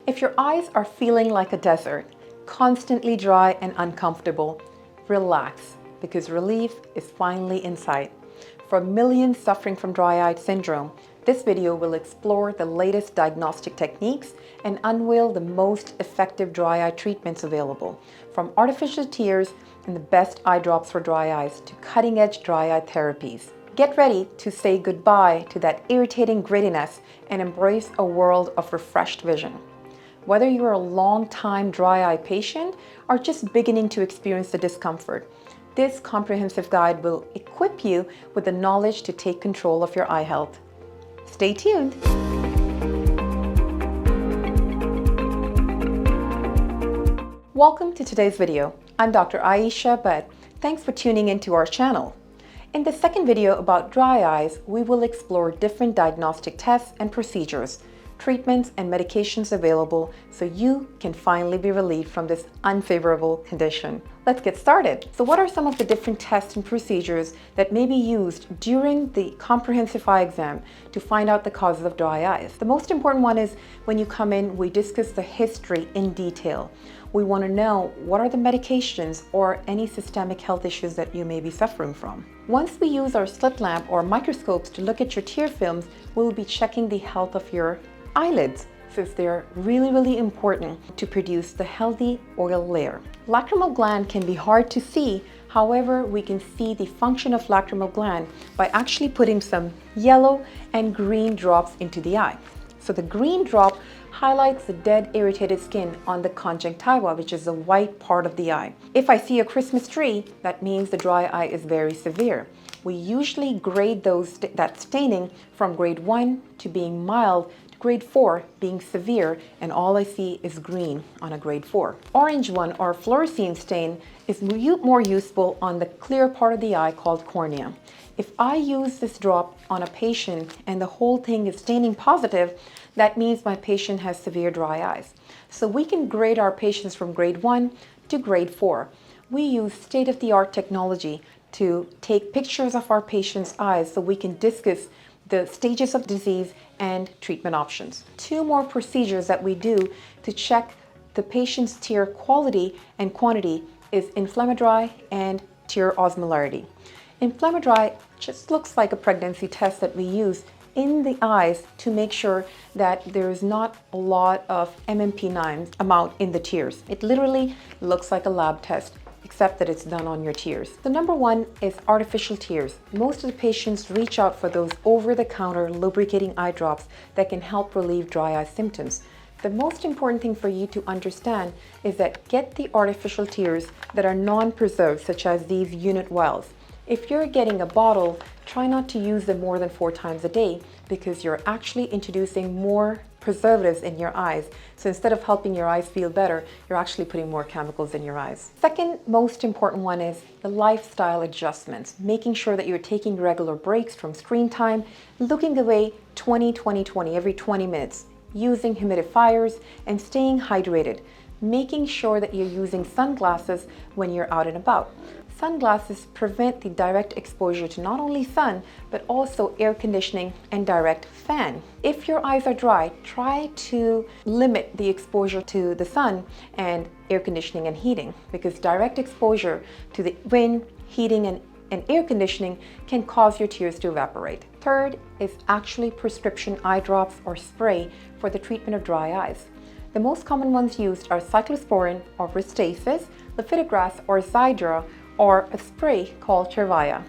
If your eyes are feeling like a desert, constantly dry and uncomfortable, relax because relief is finally in sight. For millions suffering from dry eye syndrome, this video will explore the latest diagnostic techniques and unveil the most effective dry eye treatments available, from artificial tears and the best eye drops for dry eyes to cutting-edge dry eye therapies. Get ready to say goodbye to that irritating grittiness and embrace a world of refreshed vision. Whether you're a long-time dry eye patient or just beginning to experience the discomfort, this comprehensive guide will equip you with the knowledge to take control of your eye health. Stay tuned. Welcome to today's video. I'm Dr. Aisha Bhatt. Thanks for tuning into our channel. In the second video about dry eyes, we will explore different diagnostic tests and procedures, treatments and medications available so you can finally be relieved from this unfavorable condition. Let's get started. So what are some of the different tests and procedures that may be used during the comprehensive eye exam to find out the causes of dry eyes? The most important one is when you come in, we discuss the history in detail. We want to know what are the medications or any systemic health issues that you may be suffering from. Once we use our slit lamp or microscopes to look at your tear films, we'll be checking the health of your eyelids, since they're really important to produce the healthy oil layer. Lacrimal gland can be hard to see. However, we can see the function of lacrimal gland by actually putting some yellow and green drops into the eye. So the green drop highlights the dead irritated skin on the conjunctiva, which is the white part of the eye. If I see a Christmas tree, that means the dry eye is very severe. We usually grade that staining from grade 1 to being mild, grade 4 being severe, and all I see is green on a grade 4. Orange one, or fluorescein stain, is more useful on the clear part of the eye called cornea. If I use this drop on a patient and the whole thing is staining positive, that means my patient has severe dry eyes. So we can grade our patients from grade 1 to grade 4. We use state-of-the-art technology to take pictures of our patients' eyes so we can discuss the stages of disease and treatment options. Two more procedures that we do to check the patient's tear quality and quantity is inflammatory and tear osmolarity. Inflammatory just looks like a pregnancy test that we use in the eyes to make sure that there is not a lot of MMP9 amount in the tears. It literally looks like a lab test, except that it's done on your tears. The number one is artificial tears. Most of the patients reach out for those over-the-counter lubricating eye drops that can help relieve dry eye symptoms. The most important thing for you to understand is that get the artificial tears that are non-preserved, such as these unit vials. If you're getting a bottle, try not to use them more than 4 times a day because you're actually introducing more preservatives in your eyes. So instead of helping your eyes feel better, you're actually putting more chemicals in your eyes. Second most important one is the lifestyle adjustments, making sure that you're taking regular breaks from screen time, looking away 20-20-20 every 20 minutes, using humidifiers and staying hydrated, making sure that you're using sunglasses when you're out and about. Sunglasses prevent the direct exposure to not only sun, but also air conditioning and direct fan. If your eyes are dry, try to limit the exposure to the sun and air conditioning and heating, because direct exposure to the wind, heating, and air conditioning can cause your tears to evaporate. Third is actually prescription eye drops or spray for the treatment of dry eyes. The most common ones used are cyclosporin or Restasis, lifitegrast or Xiidra, or a spray called Cervia.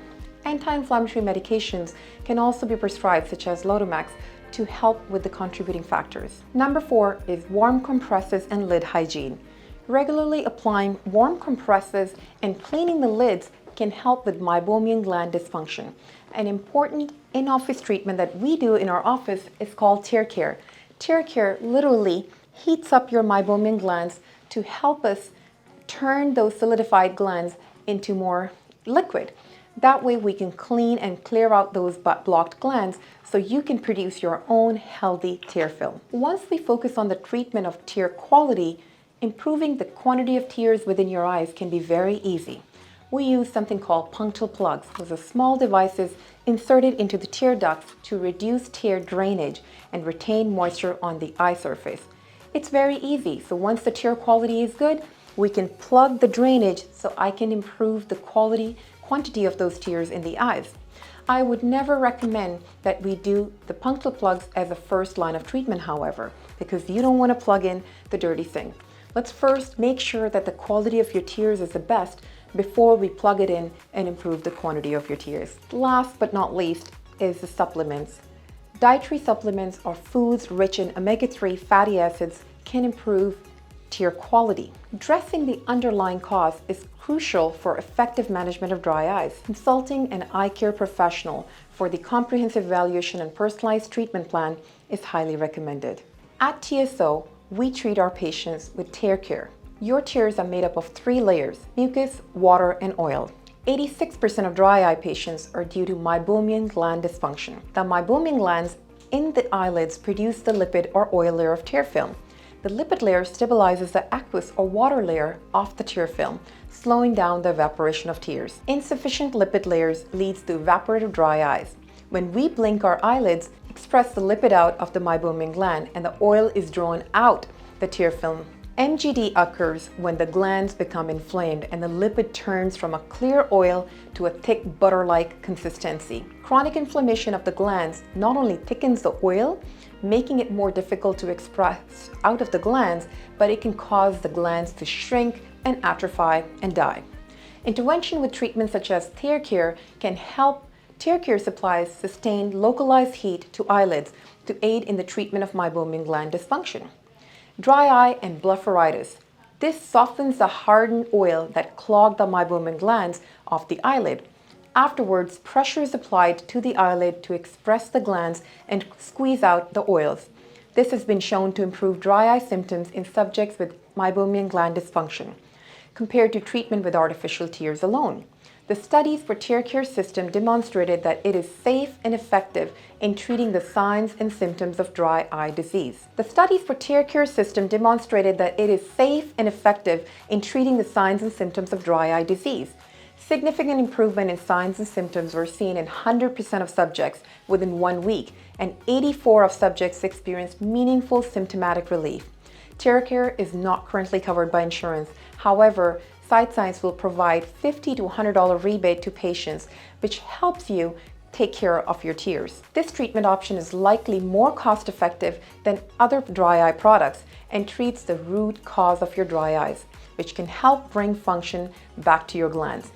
Anti-inflammatory medications can also be prescribed, such as Lodomax, to help with the contributing factors. Number 4 is warm compresses and lid hygiene. Regularly applying warm compresses and cleaning the lids can help with meibomian gland dysfunction. An important in-office treatment that we do in our office is called tear care. Tear care literally heats up your meibomian glands to help us turn those solidified glands into more liquid. That way we can clean and clear out those blocked glands so you can produce your own healthy tear film. Once we focus on the treatment of tear quality, improving the quantity of tears within your eyes can be very easy. We use something called punctal plugs. Those are small devices inserted into the tear ducts to reduce tear drainage and retain moisture on the eye surface. It's very easy. So once the tear quality is good, we can plug the drainage so I can improve the quantity of those tears in the eyes. I would never recommend that we do the punctal plugs as a first line of treatment, however, because you don't want to plug in the dirty thing. Let's first make sure that the quality of your tears is the best before we plug it in and improve the quantity of your tears. Last but not least is the supplements. Dietary supplements or foods rich in omega-3 fatty acids can improve tear quality. Addressing the underlying cause is crucial for effective management of dry eyes. Consulting an eye care professional for the comprehensive evaluation and personalized treatment plan is highly recommended. At TSO, we treat our patients with tear care. Your tears are made up of 3 layers: mucus, water, and oil. 86% of dry eye patients are due to meibomian gland dysfunction. The meibomian glands in the eyelids produce the lipid or oil layer of tear film. The lipid layer stabilizes the aqueous or water layer of the tear film, slowing down the evaporation of tears. Insufficient lipid layers leads to evaporative dry eyes. When we blink our eyelids, express the lipid out of the meibomian gland and the oil is drawn out the tear film. MGD occurs when the glands become inflamed and the lipid turns from a clear oil to a thick butter-like consistency. Chronic inflammation of the glands not only thickens the oil, making it more difficult to express out of the glands, but it can cause the glands to shrink and atrophy and die. Intervention with treatments such as tear care can help. Tear care supplies sustained localized heat to eyelids to aid in the treatment of meibomian gland dysfunction. Dry eye and blepharitis. This softens the hardened oil that clogged the meibomian glands of the eyelid. Afterwards, pressure is applied to the eyelid to express the glands and squeeze out the oils. This has been shown to improve dry eye symptoms in subjects with meibomian gland dysfunction, compared to treatment with artificial tears alone. The studies for tear care system demonstrated that it is safe and effective in treating the signs and symptoms of dry eye disease. The studies for tear care system demonstrated that it is safe and effective in treating the signs and symptoms of dry eye disease. Significant improvement in signs and symptoms were seen in 100% of subjects within 1 week, and 84% of subjects experienced meaningful symptomatic relief. Tear care is not currently covered by insurance. However, Sight Science will provide $50 to $100 rebate to patients, which helps you take care of your tears. This treatment option is likely more cost-effective than other dry eye products and treats the root cause of your dry eyes, which can help bring function back to your glands.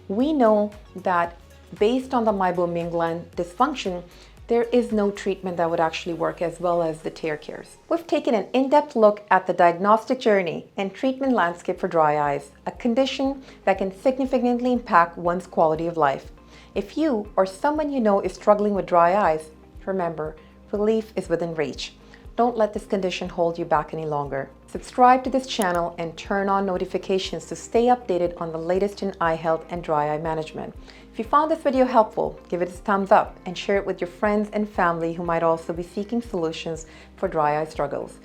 We know that based on the meibomian gland dysfunction, there is no treatment that would actually work as well as the tear cares. We've taken an in-depth look at the diagnostic journey and treatment landscape for dry eyes, a condition that can significantly impact one's quality of life. If you or someone you know is struggling with dry eyes, remember, relief is within reach. Don't let this condition hold you back any longer. Subscribe to this channel and turn on notifications to stay updated on the latest in eye health and dry eye management. If you found this video helpful, give it a thumbs up and share it with your friends and family who might also be seeking solutions for dry eye struggles.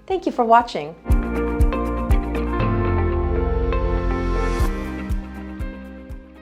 Thank you for watching.